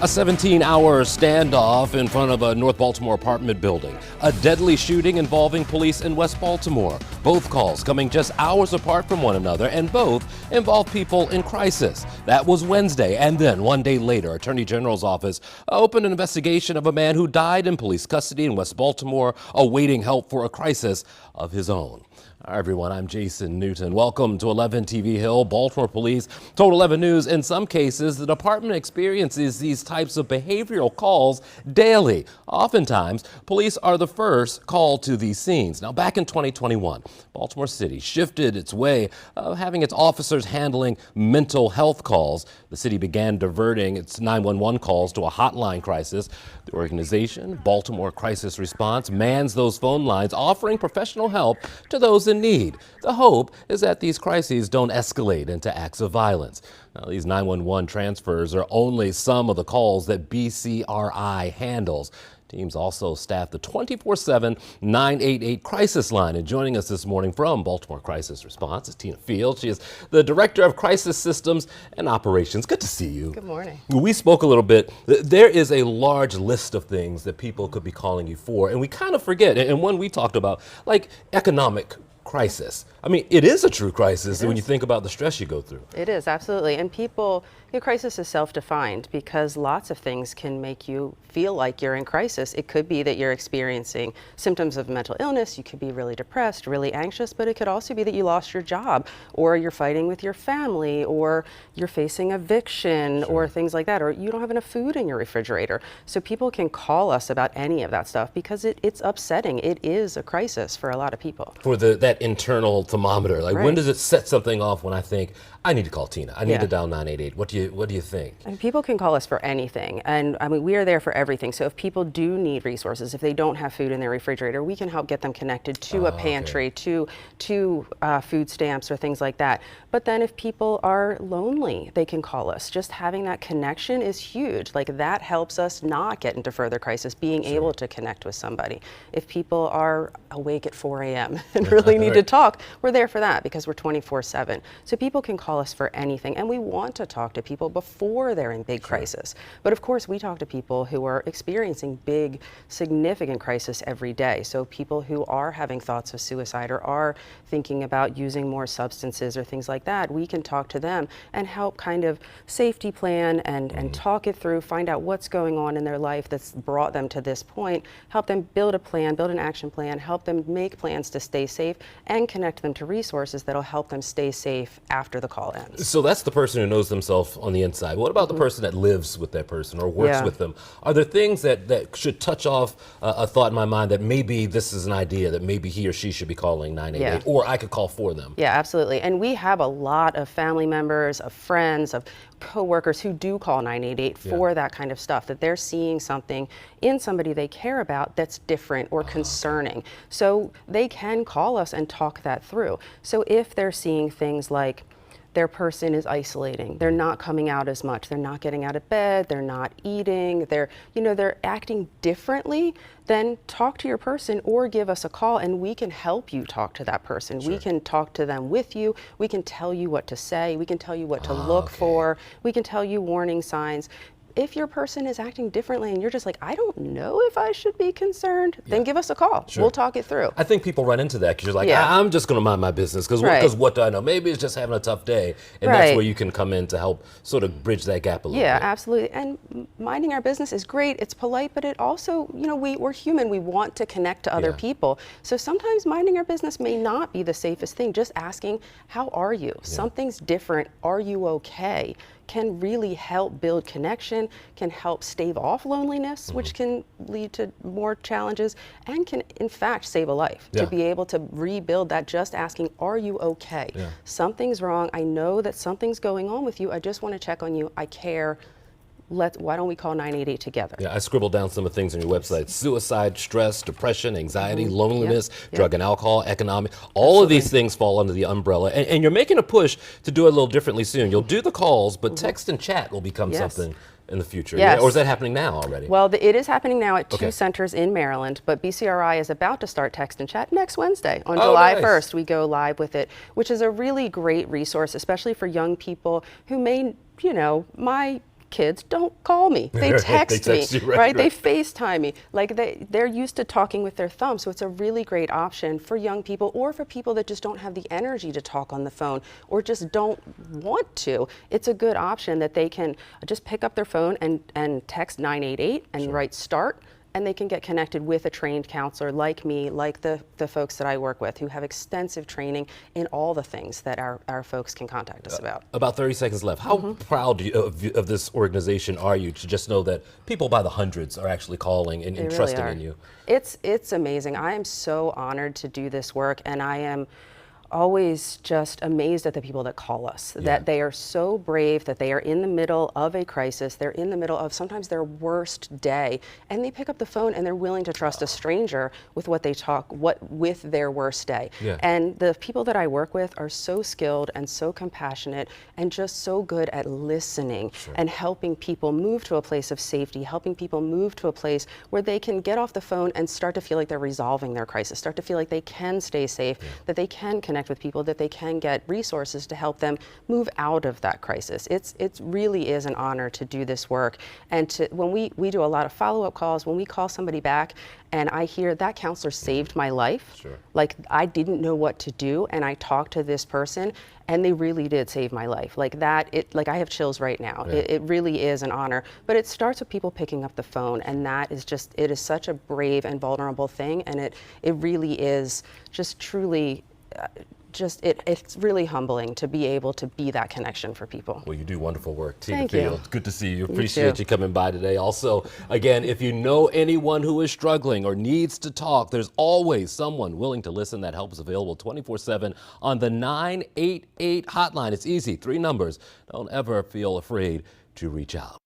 A 17-hour standoff in front of a North Baltimore apartment building. A deadly shooting involving police in West Baltimore. Both calls coming just hours apart from one another, and both involve people in crisis. That was Wednesday, and then one day later, Attorney General's office opened an investigation of a man who died in police custody in West Baltimore, awaiting help for a crisis of his own. Hi everyone, I'm Jason Newton. Welcome to 11 TV Hill. Baltimore Police told 11 News in some cases the department experiences these types of behavioral calls daily. Oftentimes, police are the first called to these scenes. Now, back in 2021, Baltimore City shifted its way of having its officers handling mental health calls. The city began diverting its 911 calls to a hotline crisis. The organization, Baltimore Crisis Response, mans those phone lines, offering professional help to those in need. The hope is that these crises don't escalate into acts of violence. Now, these 911 transfers are only some of the calls that BCRI handles. Teams also staff the 24/7 988 crisis line. And joining us this morning from Baltimore Crisis Response is Tina Fields. She is the Director of Crisis Systems and Operations. Good to see you. Good morning. We spoke a little bit. There is a large list of things that people could be calling you for, and we kind of forget. And one we talked about, like economic crisis. I mean, it is a true crisis when you think about the stress you go through. It is, absolutely. And people, crisis is self-defined because lots of things can make you feel like you're in crisis. It could be that you're experiencing symptoms of mental illness. You could be really depressed, really anxious, but it could also be that you lost your job, or you're fighting with your family, or you're facing eviction, or things like that, or you don't have enough food in your refrigerator. So people can call us about any of that stuff because it's upsetting. It is a crisis for a lot of people. For that internal thermometer, like when does it set something off when I think I need to call Tina, I need to dial 988? What do you think? And people can call us for anything, and I mean, we are there for everything. So if people do need resources, if they don't have food in their refrigerator, we can help get them connected to a pantry, to food stamps or things like that. But then if people are lonely, they can call us. Just having that connection is huge. Like, that helps us not get into further crisis, being able to connect with somebody. If people are awake at 4 a.m. and really need to talk, we're there for that because we're 24/7. So people can call us for anything, and we want to talk to people before they're in big crisis. But of course, we talk to people who are experiencing big, significant crisis every day. So people who are having thoughts of suicide or are thinking about using more substances or things like that, we can talk to them and help kind of safety plan and talk it through, find out what's going on in their life that's brought them to this point, help them build a plan, build an action plan, help them make plans to stay safe, and connect them to resources that'll help them stay safe after the call ends. So that's the person who knows themselves on the inside. What about the person that lives with that person or works with them? Are there things that should touch off a thought in my mind that maybe this is an idea that maybe he or she should be calling 988, or I could call for them? Yeah, absolutely. And we have a lot of family members, of friends, of coworkers who do call 988 for that kind of stuff, that they're seeing something in somebody they care about that's different or concerning. So they can call us and talk that through. So if they're seeing things like their person is isolating, they're not coming out as much, they're not getting out of bed, they're not eating, they're acting differently, then talk to your person or give us a call and we can help you talk to that person. We can talk to them with you, we can tell you what to say, we can tell you what to look for, we can tell you warning signs. If your person is acting differently and you're just like, I don't know if I should be concerned, then give us a call. We'll talk it through. I think people run into that because you're like, I'm just going to mind my business because what do I know? Maybe it's just having a tough day. And that's where you can come in to help sort of bridge that gap a little bit. Yeah, absolutely. And minding our business is great. It's polite, but it also, we're human. We want to connect to other people. So sometimes minding our business may not be the safest thing. Just asking, how are you? Something's different. Are you okay? Can really help build connection, can help stave off loneliness, which can lead to more challenges, and can in fact save a life. To be able to rebuild that, just asking, are you okay? Something's wrong. I know that something's going on with you. I just want to check on you. I care. Why don't we call 988 together? Yeah, I scribbled down some of the things on your website: suicide, stress, depression, anxiety, loneliness, drug and alcohol, economic. All of these things fall under the umbrella. And you're making a push to do it a little differently soon. You'll do the calls, but text and chat will become something in the future. Or is that happening now already? Well, it is happening now at 2 centers in Maryland, but BCRI is about to start text and chat next Wednesday. On July 1st, we go live with it, which is a really great resource, especially for young people who may, my kids don't call me. They text me, text you, right? They FaceTime me. Like they're used to talking with their thumb. So it's a really great option for young people or for people that just don't have the energy to talk on the phone or just don't want to. It's a good option that they can just pick up their phone and text 988 and write start, and they can get connected with a trained counselor like me, like the folks that I work with who have extensive training in all the things that our folks can contact us about. About 30 seconds left. How proud of this organization are you to just know that people by the hundreds are actually calling and They trusting really in you? It's amazing. I am so honored to do this work, and I am always just amazed at the people that call us, that they are so brave, that they are in the middle of a crisis, they're in the middle of sometimes their worst day, and they pick up the phone and they're willing to trust a stranger with with their worst day. And the people that I work with are so skilled and so compassionate and just so good at listening and helping people move to a place of safety, helping people move to a place where they can get off the phone and start to feel like they're resolving their crisis, start to feel like they can stay safe, that they can connect with people, that they can get resources to help them move out of that crisis. It really is an honor to do this work. And when we do a lot of follow-up calls, when we call somebody back and I hear that counselor saved my life, like I didn't know what to do and I talked to this person and they really did save my life. Like that, like I have chills right now. It really is an honor. But it starts with people picking up the phone, and that is just, it is such a brave and vulnerable thing, and it really is just truly it's really humbling to be able to be that connection for people. Well, you do wonderful work, Tina Thank Field. you. Good to see you. too. Appreciate you coming by today. Also, again, if you know anyone who is struggling or needs to talk, there's always someone willing to listen. That help is available 24/7 on the 988 hotline. It's easy, 3 numbers. Don't ever feel afraid to reach out.